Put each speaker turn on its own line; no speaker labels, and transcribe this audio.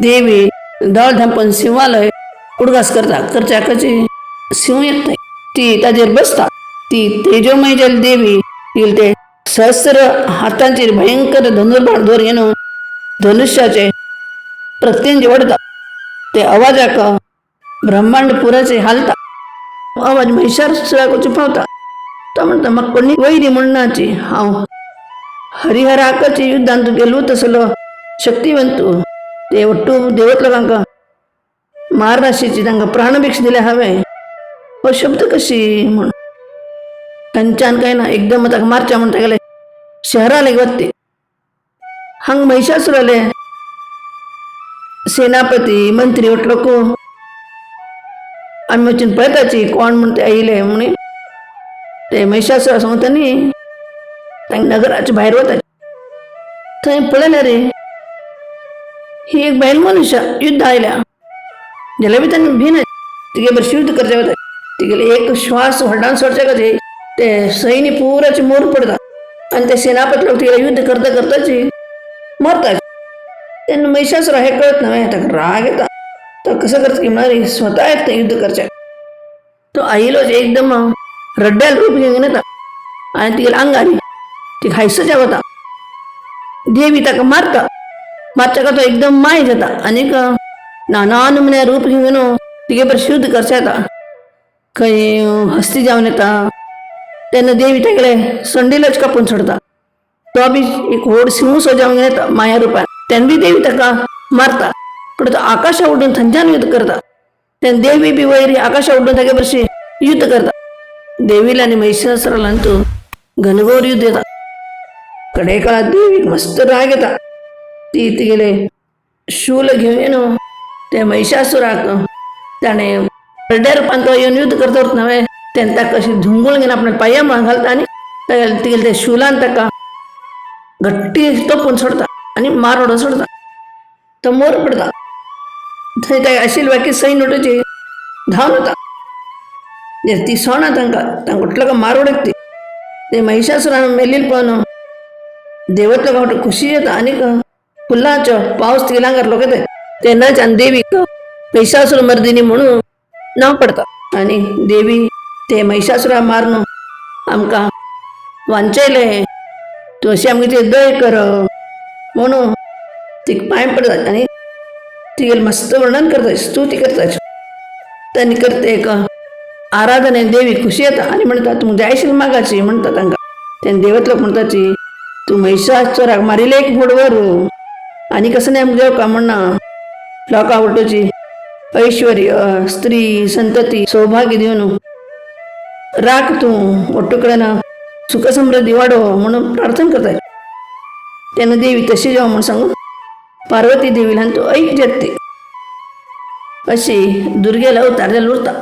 देवी दळ धांपून शिवालय उडगास करता करच्या कची शिव येत ती ताजेर बसता ती तेजोमय जल देवी येईल ते सहस्र हातांचेर भयंकर धनुर्बाण दोर येऊन धनुष्याचे प्रत्यंज वडता ते आवाजाक ब्रह्मांड पुराचे हालता आवाज महिषासुराक चुपावता तो म्हणता मग कोणी वैरी म्हणणाची हांव हरिहराकाची युद्धांत गेलो तसलो शक्तिवंतू ते ಒಟ್ಟು देवतलोकांक मारनाशीची तांकां प्राणभिक्ष दिले हांवें हो शब्द कशी म्हण तांच्यान काय ना एकदम ताका मारच्या म्हणटा गेले शहराले वत्ते हांग महिषासुराले सेनापती मंत्री वटलो को आमी वचून पळयताची कोण म्हण ते आयले म्हणे ते महिषासुरा सांगता न्ही तांकां नगराच्या भायर वता थंय पळयलें रे ही एक बायल मनुष्य युद्ध आयल्या जाल्यार बी तांणी भिना तिगे बरें युद्ध करचें वता तिगेले एक श्वास व्हडल्यान सोडचे कशें ते सैन्य पुराचे मोर पडता आनी ते सेनापती लोक तिगेले युद्ध करता करताची मरता तेन्ना महिषासुरा हें कळत न्हय ताका राग येता तो कसं करता की म्हळ्यार स्वता येता युद्ध करचें तो आयलो एकदम रड्ड्याल रूप घेवन येता आनी तिगेले आंगार ती हायसच्या वता देवी ताका मारता मारच्या तो एकदम माय जाता आनीक नाना नमुन्या रूप घेवन तिगे बरें युद्ध करचें येता खंय हस्ती जावन येता तेन्ना देवी तागेले संडिलोच कापून सोडता तो बी एक व्हड सिंह सो जावन येता माया रुपान तेन्ना बी देवी ताका मारता पूण तो आकाशा उडून थंयच्यान युद्ध करता तेन्ना देवी बी वयर आकाशा उडून तागे बरें युद्ध करता देवीला आनी महिषासुराला तूं घनघोर युद्ध येता कडे काळात देवीक मस्त राग येता ती तिगेले शूल घेवन येवन ते महिषासुराक ताणें रड्ड्या रुपान तो येवन युद्ध करता न्हय तेन्ना ताका अशी धुंगूळ घेवन आपल्या पांया मुळान घालता आनी तिगेले ते शूलान ताका घट्टी तोपून सोडता आनी मारोडो सोडता तो मोर पडता थंय ताका आशिल्ली बाकी सैन्य उठोवची धांवन वता ती सोणा तांकां उठलो मारोडक ते महिषासुरान मेल्लील पळोवन देवतलो खुशी येता आनीक फुलांचो पावस तिगेल्या आंगार लोकयता तेन्नाच आनी देवीक महिषासुर मर्दिनी म्हणून नांव पडता आनी देवी ते महिषासुरा मारून आमकां वांचयलें तूं अशी आमगे दय कर म्हणून तिका पांय पडता आनी तिगेलें मस्त वर्णन करता स्तुती करता तांणी करता एक आराधने देवी खुशी येता आनी म्हणटा तुमकां जाय आशिल्ली मागाची म्हणटा तांकां तेन्ना देवतलो म्हणटाची तूं महिषासुराक मारिले एक फुडवर आनी कसं नेम घेवका म्हणना लोकां उठोवची ऐश्वर्य स्त्री संतती सौभाग्य दिवन राख तूं ओट्टू कडेन सुख समृद्धी वाडो म्हणून प्रार्थना करता तेन्ना देवी तशी जावं म्हूण सांगून पार्वती देवीला तूं ऐक जेत्ती अशी दुर्गेला अवतार जाल्यार उरता